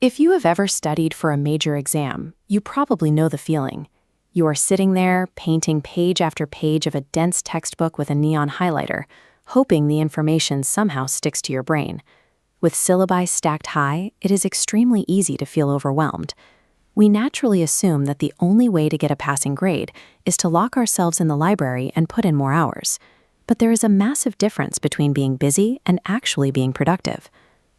If you have ever studied for a major exam, you probably know the feeling. You are sitting there, painting page after page of a dense textbook with a neon highlighter, hoping the information somehow sticks to your brain. With syllabi stacked high, it is extremely easy to feel overwhelmed. We naturally assume that the only way to get a passing grade is to lock ourselves in the library and put in more hours. But there is a massive difference between being busy and actually being productive.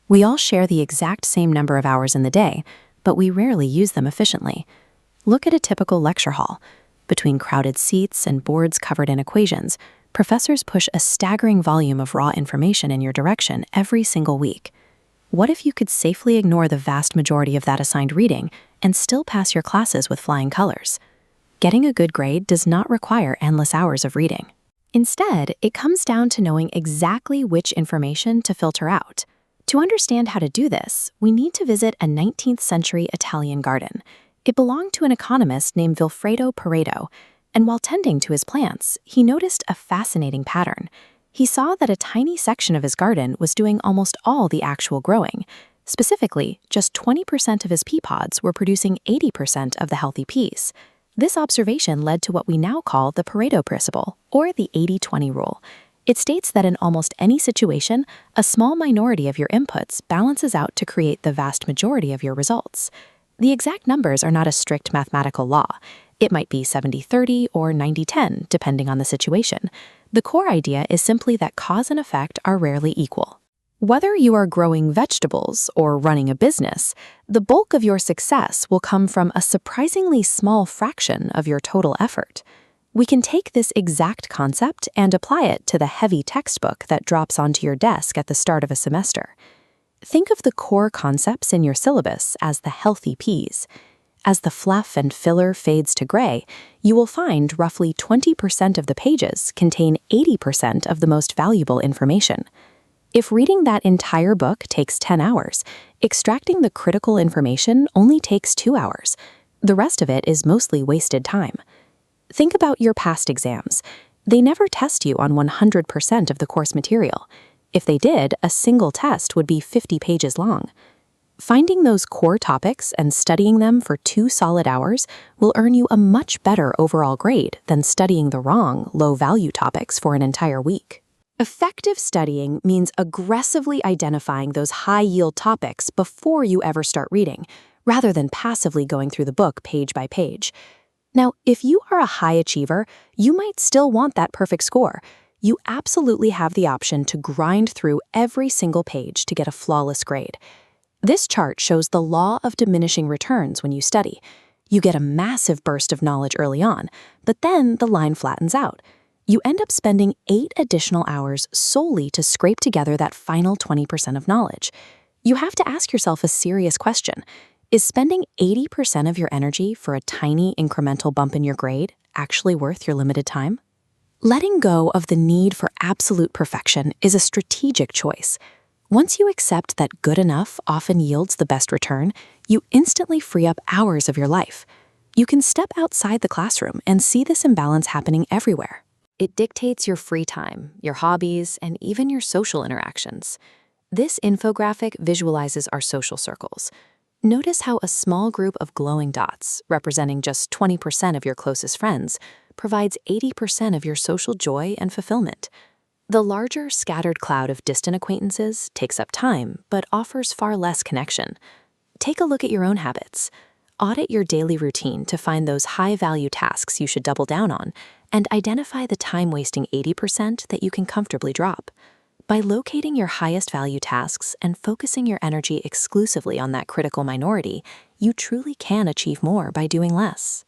We all share the exact same number of hours in the day, but we rarely use them efficiently. Look at a typical lecture hall. Between crowded seats and boards covered in equations, professors push a staggering volume of raw information in your direction every single week. What if you could safely ignore the vast majority of that assigned reading and still pass your classes with flying colors? Getting a good grade does not require endless hours of reading. Instead, it comes down to knowing exactly which information to filter out. To understand how to do this, we need to visit a 19th century Italian garden. It belonged to an economist named Vilfredo Pareto, and while tending to his plants, he noticed a fascinating pattern. He saw that a tiny section of his garden was doing almost all the actual growing. Specifically, just 20% of his pea pods were producing 80% of the healthy peas. This observation led to what we now call the Pareto Principle, or the 80-20 rule. It states that in almost any situation, a small minority of your inputs balances out to create the vast majority of your results. The exact numbers are not a strict mathematical law. It might be 70-30 or 90-10, depending on the situation. The core idea is simply that cause and effect are rarely equal. Whether you are growing vegetables or running a business, the bulk of your success will come from a surprisingly small fraction of your total effort. We can take this exact concept and apply it to the heavy textbook that drops onto your desk at the start of a semester. Think of the core concepts in your syllabus as the healthy peas. As the fluff and filler fades to gray, you will find roughly 20% of the pages contain 80% of the most valuable information. If reading that entire book takes 10 hours, extracting the critical information only takes 2 hours. The rest of it is mostly wasted time. Think about your past exams. They never test you on 100% of the course material. If they did, a single test would be 50 pages long. Finding those core topics and studying them for 2 solid hours will earn you a much better overall grade than studying the wrong, low-value topics for an entire week. Effective studying means aggressively identifying those high-yield topics before you ever start reading, rather than passively going through the book page by page. Now, if you are a high achiever, you might still want that perfect score. You absolutely have the option to grind through every single page to get a flawless grade. This chart shows the law of diminishing returns when you study. You get a massive burst of knowledge early on, but then the line flattens out. You end up spending 8 additional hours solely to scrape together that final 20% of knowledge. You have to ask yourself a serious question. Is spending 80% of your energy for a tiny incremental bump in your grade actually worth your limited time? Letting go of the need for absolute perfection is a strategic choice. Once you accept that good enough often yields the best return, you instantly free up hours of your life. You can step outside the classroom and see this imbalance happening everywhere. It dictates your free time, your hobbies, and even your social interactions. This infographic visualizes our social circles. Notice how a small group of glowing dots, representing just 20% of your closest friends, provides 80% of your social joy and fulfillment. The larger, scattered cloud of distant acquaintances takes up time, but offers far less connection. Take a look at your own habits. Audit your daily routine to find those high-value tasks you should double down on, and identify the time-wasting 80% that you can comfortably drop. By locating your highest value tasks and focusing your energy exclusively on that critical minority, you truly can achieve more by doing less.